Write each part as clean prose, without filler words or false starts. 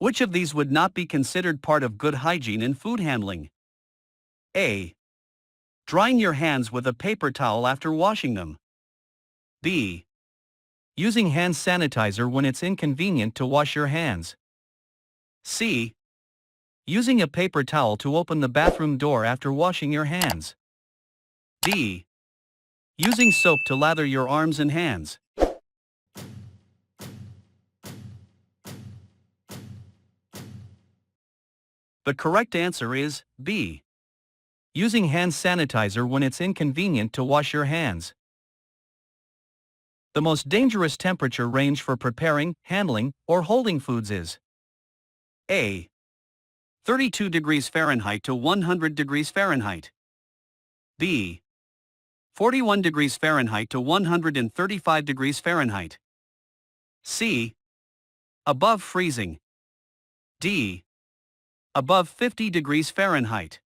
Which of these would not be considered part of good hygiene in food handling? A. Drying your hands with a paper towel after washing them. B. Using hand sanitizer when it's inconvenient to wash your hands. C. Using a paper towel to open the bathroom door after washing your hands. D. Using soap to lather your arms and hands. The correct answer is B. Using hand sanitizer when it's inconvenient to wash your hands. The most dangerous temperature range for preparing, handling, or holding foods is A. 32 degrees Fahrenheit to 100 degrees Fahrenheit. B. 41 degrees Fahrenheit to 135 degrees Fahrenheit. C. Above freezing. D. Above 50 degrees Fahrenheit.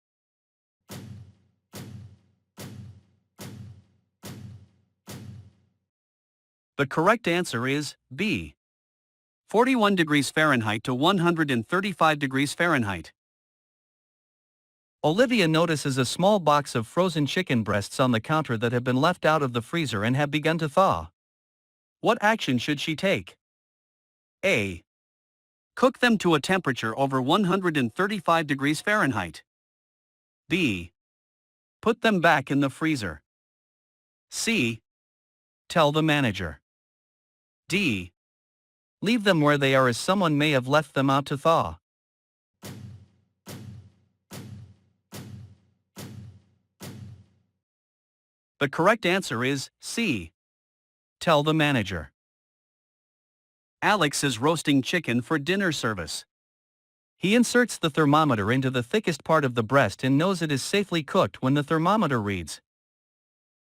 The correct answer is B. 41 degrees Fahrenheit to 135 degrees Fahrenheit. Olivia notices a small box of frozen chicken breasts on the counter that have been left out of the freezer and have begun to thaw. What action should she take? A. Cook them to a temperature over 135 degrees Fahrenheit. B. Put them back in the freezer. C. Tell the manager. D. Leave them where they are as someone may have left them out to thaw. The correct answer is C. Tell the manager. Alex is roasting chicken for dinner service. He inserts the thermometer into the thickest part of the breast and knows it is safely cooked when the thermometer reads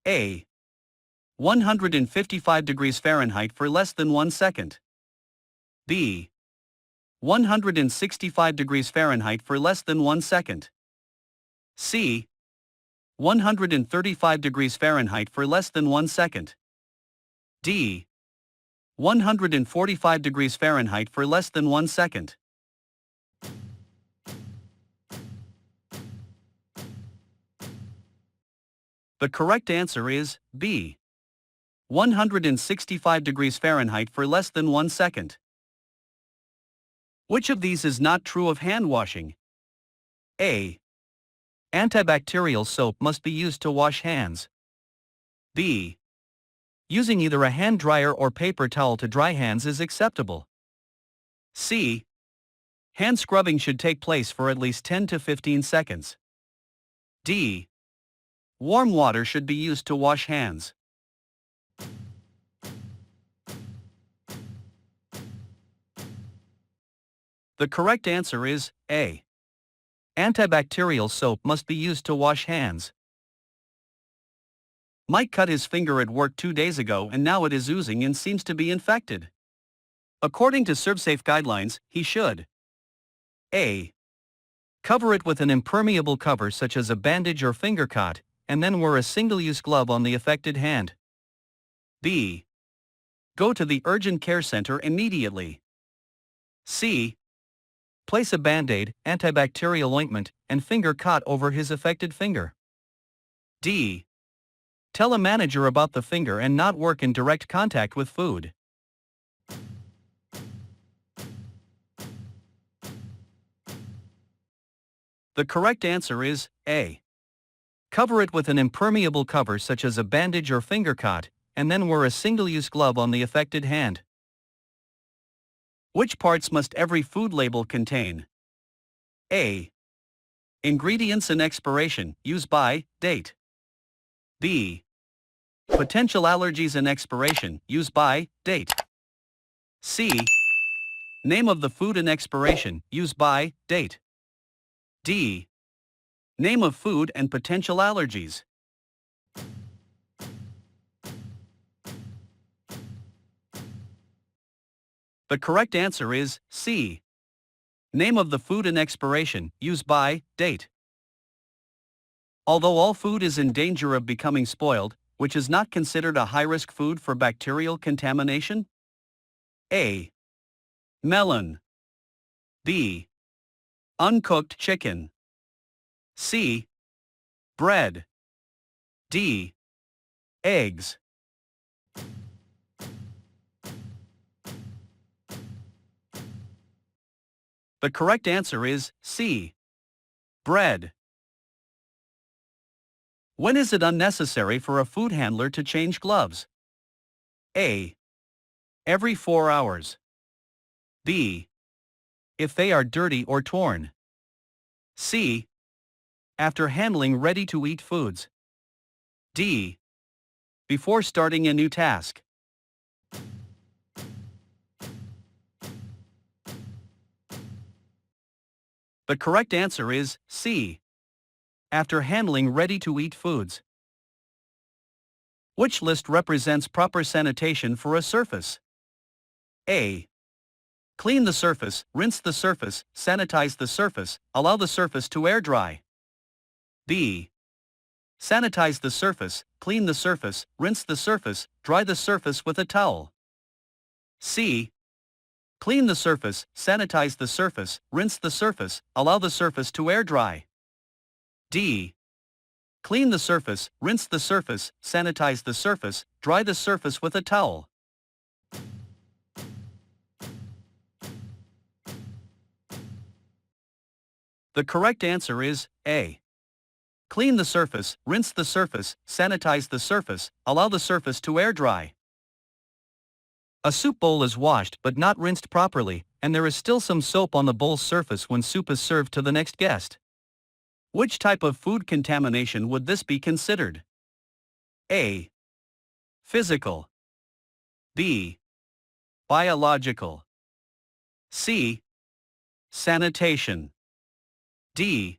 A. 155 degrees Fahrenheit for less than 1 second. B. 165 degrees Fahrenheit for less than 1 second. C. 135 degrees Fahrenheit for less than 1 second. D. 145 degrees Fahrenheit for less than 1 second. The correct answer is B. 165 degrees Fahrenheit for less than 1 second. Which of these is not true of hand washing? A. Antibacterial soap must be used to wash hands. B. Using either a hand dryer or paper towel to dry hands is acceptable. C. Hand scrubbing should take place for at least 10 to 15 seconds. D. Warm water should be used to wash hands. The correct answer is A. Antibacterial soap must be used to wash hands. Mike cut his finger at work 2 days ago and now it is oozing and seems to be infected. According to ServSafe guidelines, he should A. Cover it with an impermeable cover such as a bandage or finger cot, and then wear a single-use glove on the affected hand. B. Go to the urgent care center immediately. C. Place a Band-Aid, antibacterial ointment, and finger cot over his affected finger. D. Tell a manager about the finger and not work in direct contact with food. The correct answer is A. Cover it with an impermeable cover such as a bandage or finger cot, and then wear a single-use glove on the affected hand. Which parts must every food label contain? A. Ingredients and expiration, use by, date. B. Potential allergies and expiration, use by, date. C. Name of the food and expiration, use by, date. D. Name of food and potential allergies. The correct answer is C. Name of the food and expiration, use by, date. Although all food is in danger of becoming spoiled, which is not considered a high-risk food for bacterial contamination? A. Melon. B. Uncooked chicken. C. Bread. D. Eggs. The correct answer is C. Bread. When is it unnecessary for a food handler to change gloves? A. Every 4 hours. B. If they are dirty or torn. C. After handling ready-to-eat foods. D. Before starting a new task. The correct answer is C. After handling ready-to-eat foods. Which list represents proper sanitation for a surface? A. Clean the surface, rinse the surface, sanitize the surface, allow the surface to air dry. B. Sanitize the surface, clean the surface, rinse the surface, dry the surface with a towel. C. Clean the surface, sanitize the surface, rinse the surface, allow the surface to air dry. D. Clean the surface, rinse the surface, sanitize the surface, dry the surface with a towel. The correct answer is A. Clean the surface, rinse the surface, sanitize the surface, allow the surface to air dry. A soup bowl is washed but not rinsed properly, and there is still some soap on the bowl's surface when soup is served to the next guest. Which type of food contamination would this be considered? A. Physical. B. Biological. C. Sanitation. D.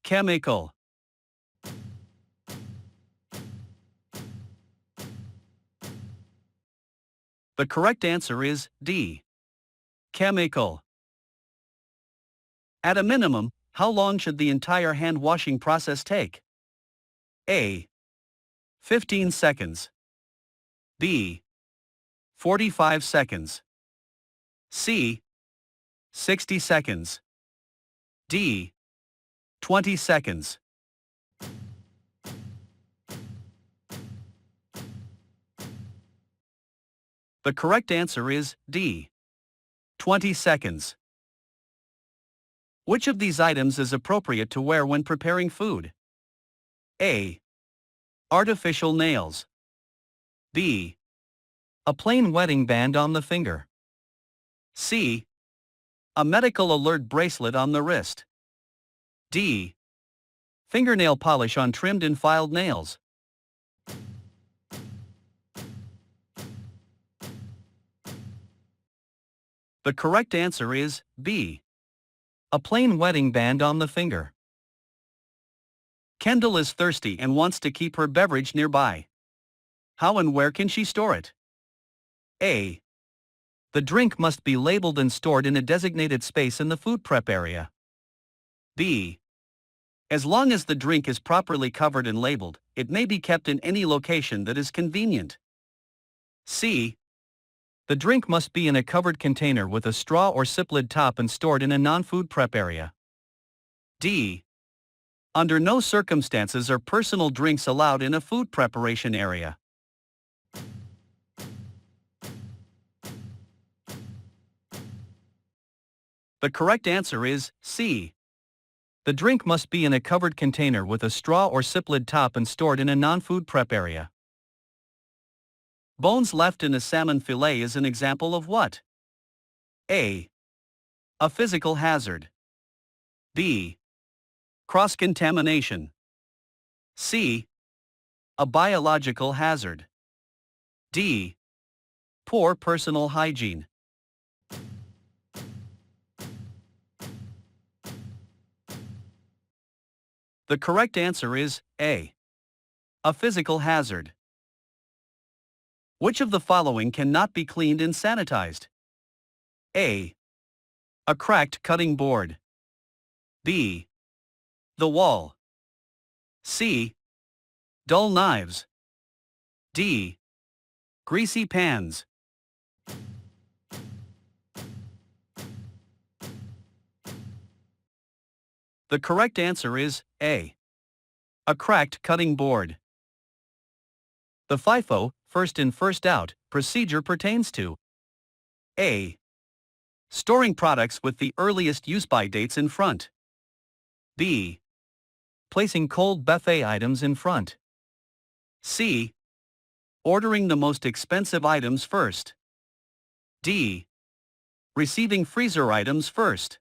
Chemical. The correct answer is D. Chemical. At a minimum, how long should the entire hand washing process take? A. 15 seconds. B. 45 seconds. C. 60 seconds. D. 20 seconds. The correct answer is D. 20 seconds. Which of these items is appropriate to wear when preparing food? A. Artificial nails. B. A plain wedding band on the finger. C. A medical alert bracelet on the wrist. D. Fingernail polish on trimmed and filed nails. The correct answer is B. A plain wedding band on the finger. Kendall is thirsty and wants to keep her beverage nearby. How and where can she store it? A. The drink must be labeled and stored in a designated space in the food prep area. B. As long as the drink is properly covered and labeled, it may be kept in any location that is convenient. C. The drink must be in a covered container with a straw or sip lid top and stored in a non-food prep area. D. Under no circumstances are personal drinks allowed in a food preparation area. The correct answer is C. The drink must be in a covered container with a straw or sip lid top and stored in a non-food prep area. Bones left in a salmon fillet is an example of what? A. A physical hazard. B. Cross-contamination. C. A biological hazard. D. Poor personal hygiene. The correct answer is A. A physical hazard. Which of the following cannot be cleaned and sanitized? A. A cracked cutting board. B. The wall. C. Dull knives. D. Greasy pans. The correct answer is A. A cracked cutting board. The FIFO, first in first out, procedure pertains to A. Storing products with the earliest use-by dates in front. B. Placing cold buffet items in front. C. Ordering the most expensive items first. D. Receiving freezer items first.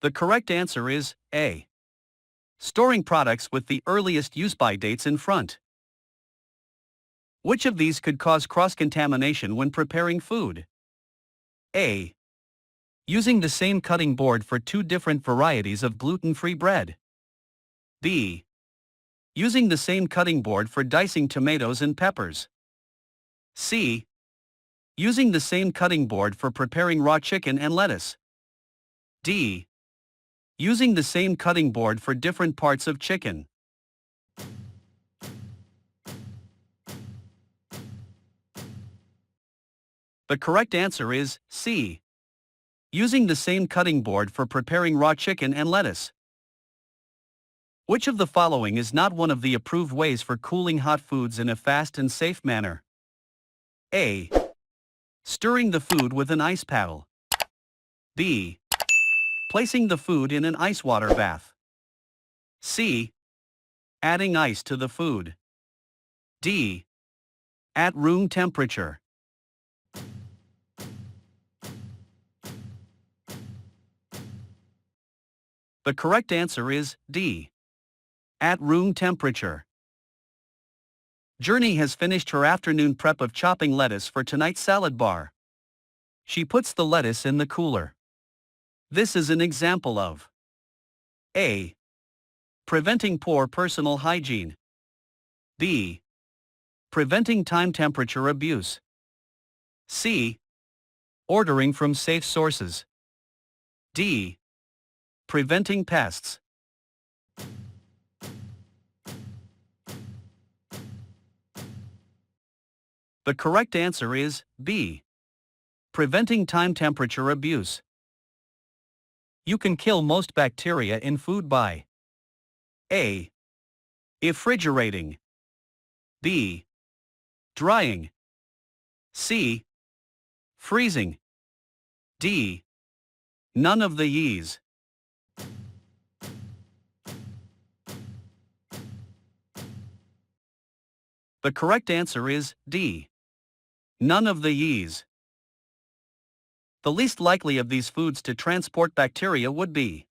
The correct answer is A. Storing products with the earliest use-by dates in front. Which of these could cause cross-contamination when preparing food? A. Using the same cutting board for two different varieties of gluten-free bread. B. Using the same cutting board for dicing tomatoes and peppers. C. Using the same cutting board for preparing raw chicken and lettuce. D. Using the same cutting board for different parts of chicken. The correct answer is C. Using the same cutting board for preparing raw chicken and lettuce. Which of the following is not one of the approved ways for cooling hot foods in a fast and safe manner? A. Stirring the food with an ice paddle. B. Placing the food in an ice water bath. C. Adding ice to the food. D. At room temperature. The correct answer is D. At room temperature. Journey has finished her afternoon prep of chopping lettuce for tonight's salad bar. She puts the lettuce in the cooler. This is an example of A. Preventing poor personal hygiene. B. Preventing time temperature abuse. C. Ordering from safe sources. D. Preventing pests. The correct answer is B. Preventing time temperature abuse. You can kill most bacteria in food by A. Refrigerating. B. Drying. C. Freezing. D. None of the ye's. The correct answer is D. None of the ye's. The least likely of these foods to transport bacteria would be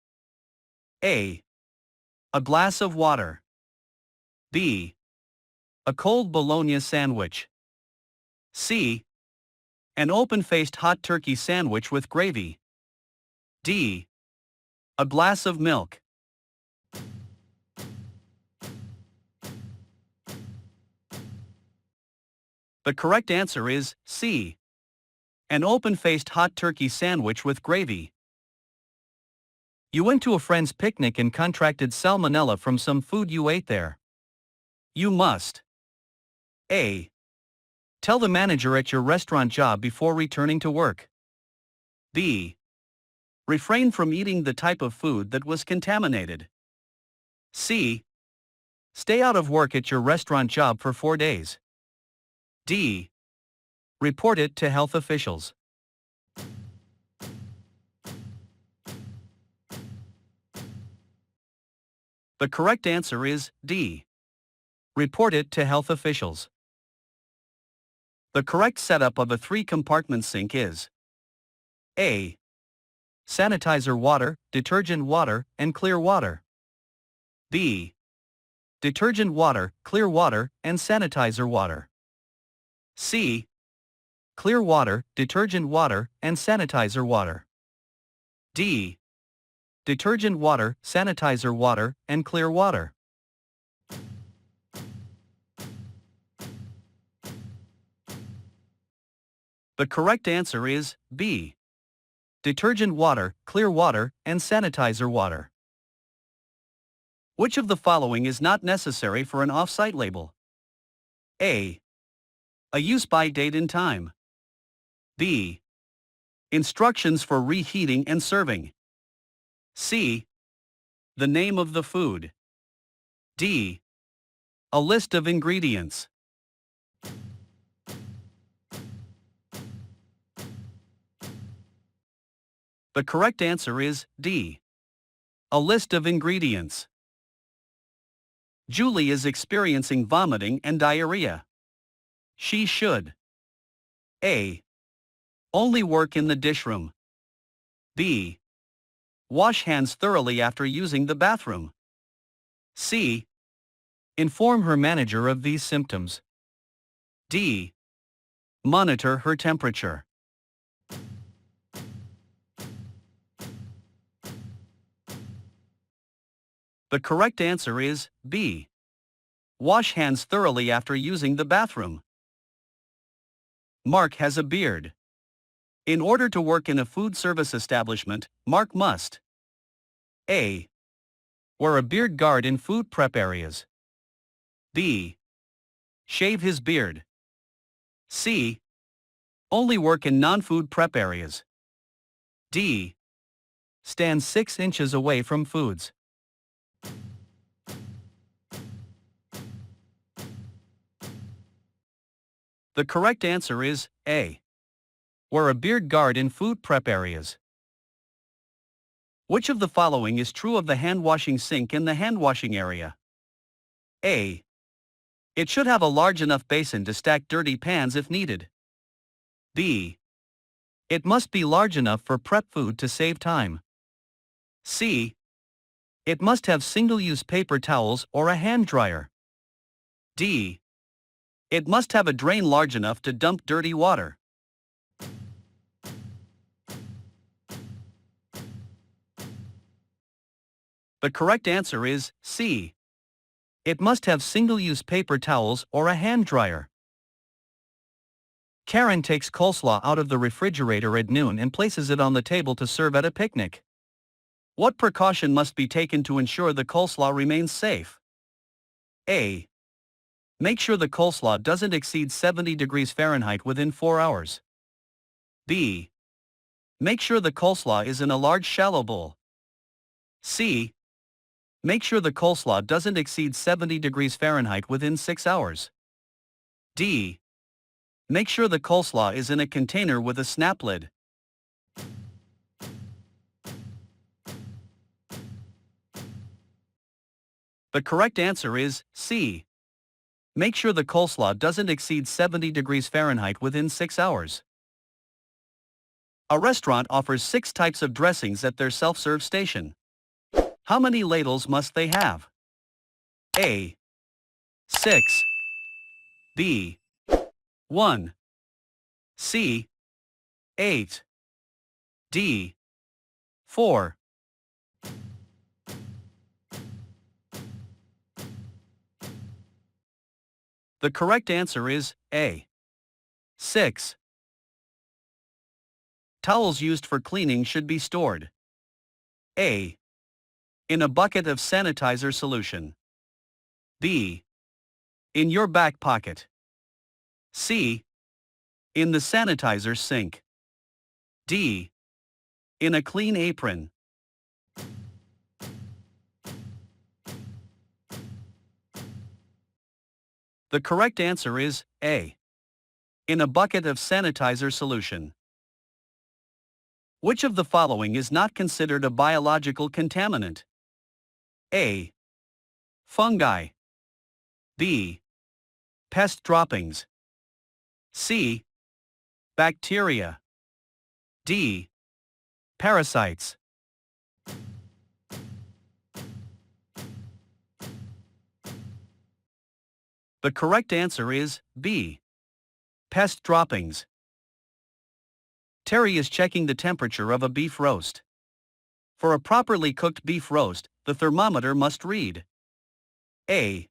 A. A glass of water. B. A cold bologna sandwich. C. An open-faced hot turkey sandwich with gravy. D. A glass of milk. The correct answer is C. An open-faced hot turkey sandwich with gravy. You went to a friend's picnic and contracted salmonella from some food you ate there. You must A. Tell the manager at your restaurant job before returning to work. B. Refrain from eating the type of food that was contaminated. C. Stay out of work at your restaurant job for 4 days. D. Report it to health officials. The correct answer is D. Report it to health officials. The correct setup of a 3-compartment sink is A. Sanitizer water, detergent water, and clear water. B. Detergent water, clear water, and sanitizer water. C. Clear water, detergent water, and sanitizer water. D. Detergent water, sanitizer water, and clear water. The correct answer is B. Detergent water, clear water, and sanitizer water. Which of the following is not necessary for an off-site label? A. A use-by date in time. B. Instructions for reheating and serving. C. The name of the food. D. A list of ingredients. The correct answer is D. A list of ingredients. Julie is experiencing vomiting and diarrhea. She should A. Only work in the dishroom. B. Wash hands thoroughly after using the bathroom. C. Inform her manager of these symptoms. D. Monitor her temperature. The correct answer is B. Wash hands thoroughly after using the bathroom. Mark has a beard. In order to work in a food service establishment, Mark must A. Wear a beard guard in food prep areas. B. Shave his beard. C. Only work in non-food prep areas. D. Stand 6 inches away from foods. The correct answer is A. Wear a beard guard in food prep areas. Which of the following is true of the hand-washing sink in the hand-washing area? A. It should have a large enough basin to stack dirty pans if needed. B. It must be large enough for prep food to save time. C. It must have single-use paper towels or a hand dryer. D. It must have a drain large enough to dump dirty water. The correct answer is C. It must have single-use paper towels or a hand dryer. Karen takes coleslaw out of the refrigerator at noon and places it on the table to serve at a picnic. What precaution must be taken to ensure the coleslaw remains safe? A. Make sure the coleslaw doesn't exceed 70 degrees Fahrenheit within 4 hours. B. Make sure the coleslaw is in a large shallow bowl. C. Make sure the coleslaw doesn't exceed 70 degrees Fahrenheit within 6 hours. D. Make sure the coleslaw is in a container with a snap lid. The correct answer is C. Make sure the coleslaw doesn't exceed 70 degrees Fahrenheit within 6 hours. A restaurant offers 6 types of dressings at their self-serve station. How many ladles must they have? A. 6. B. 1. C. 8. D. 4. The correct answer is A. 6. Towels used for cleaning should be stored A. In a bucket of sanitizer solution. B. In your back pocket. C. In the sanitizer sink. D. In a clean apron. The correct answer is A. In a bucket of sanitizer solution. Which of the following is not considered a biological contaminant? A. Fungi. B. Pest droppings. C. Bacteria. D. Parasites. The correct answer is B. Pest droppings. Terry is checking the temperature of a beef roast. For a properly cooked beef roast, the thermometer must read A.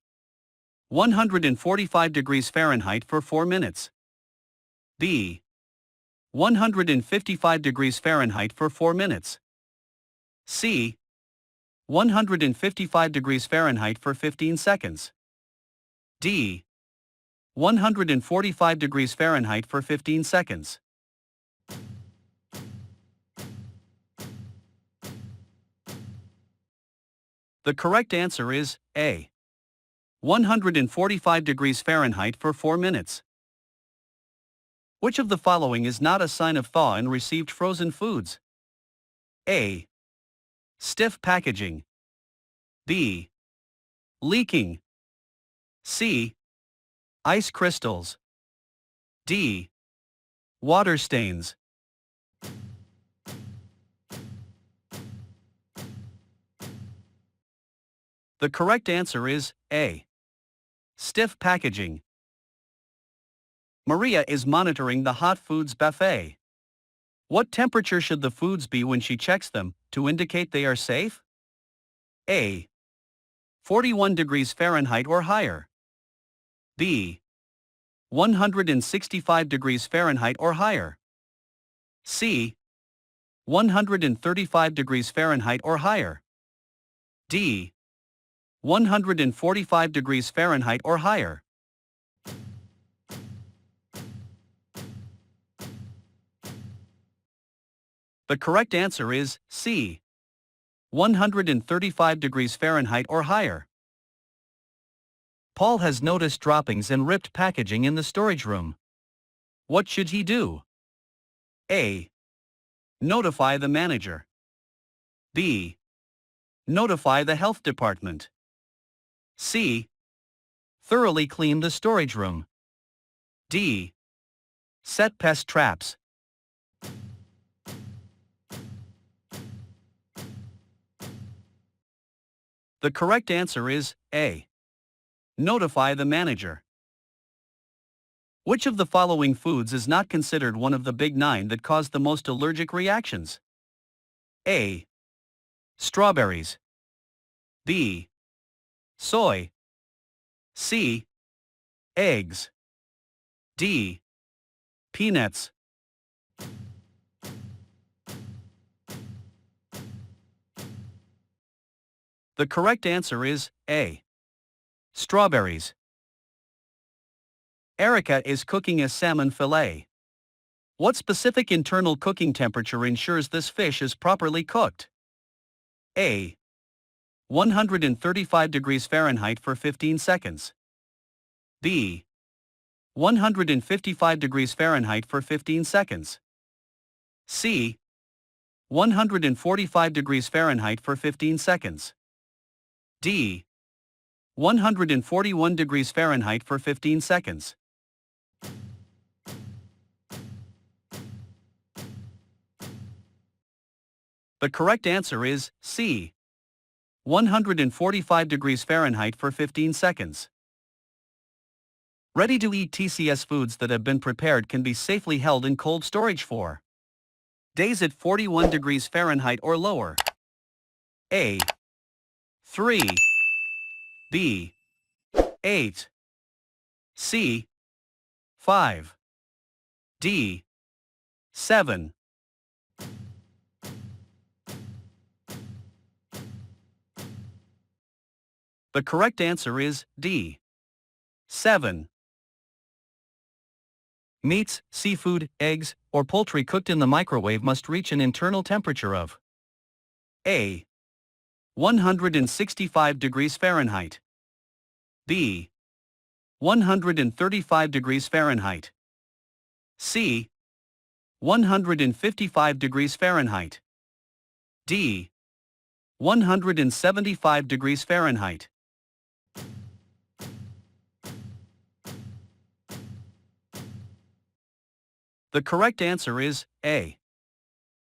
145 degrees Fahrenheit for 4 minutes. B. 155 degrees Fahrenheit for 4 minutes. C. 155 degrees Fahrenheit for 15 seconds. D. 145 degrees Fahrenheit for 15 seconds. The correct answer is A. 145 degrees Fahrenheit for 4 minutes. Which of the following is not a sign of thaw in received frozen foods? A. Stiff packaging. B. Leaking. C. Ice crystals. D. Water stains. The correct answer is A. Stiff packaging. Maria is monitoring the hot foods buffet. What temperature should the foods be when she checks them to indicate they are safe? A. 41 degrees Fahrenheit or higher. B. 165 degrees Fahrenheit or higher. C. 135 degrees Fahrenheit or higher. D. 145 degrees Fahrenheit or higher. The correct answer is C. 135 degrees Fahrenheit or higher. Paul has noticed droppings and ripped packaging in the storage room. What should he do? A. Notify the manager. B. Notify the health department. C. Thoroughly clean the storage room. D. Set pest traps. The correct answer is A. Notify the manager. Which of the following foods is not considered one of the big 9 that cause the most allergic reactions? A. Strawberries. B. Soy. C. Eggs. D. Peanuts. The correct answer is A. Strawberries. Erica is cooking a salmon fillet. What specific internal cooking temperature ensures this fish is properly cooked? A. 135 degrees Fahrenheit for 15 seconds. B. 155 degrees Fahrenheit for 15 seconds. C. 145 degrees Fahrenheit for 15 seconds. D. 141 degrees Fahrenheit for 15 seconds. The correct answer is C. 145 degrees Fahrenheit for 15 seconds. Ready-to-eat TCS foods that have been prepared can be safely held in cold storage for days at 41 degrees Fahrenheit or lower. A. 3. B. 8. C. 5. D. 7. The correct answer is D. 7. Meats, seafood, eggs, or poultry cooked in the microwave must reach an internal temperature of A. 165 degrees Fahrenheit. B. 135 degrees Fahrenheit. C. 155 degrees Fahrenheit. D. 175 degrees Fahrenheit. The correct answer is A.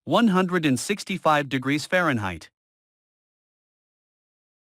165 degrees Fahrenheit.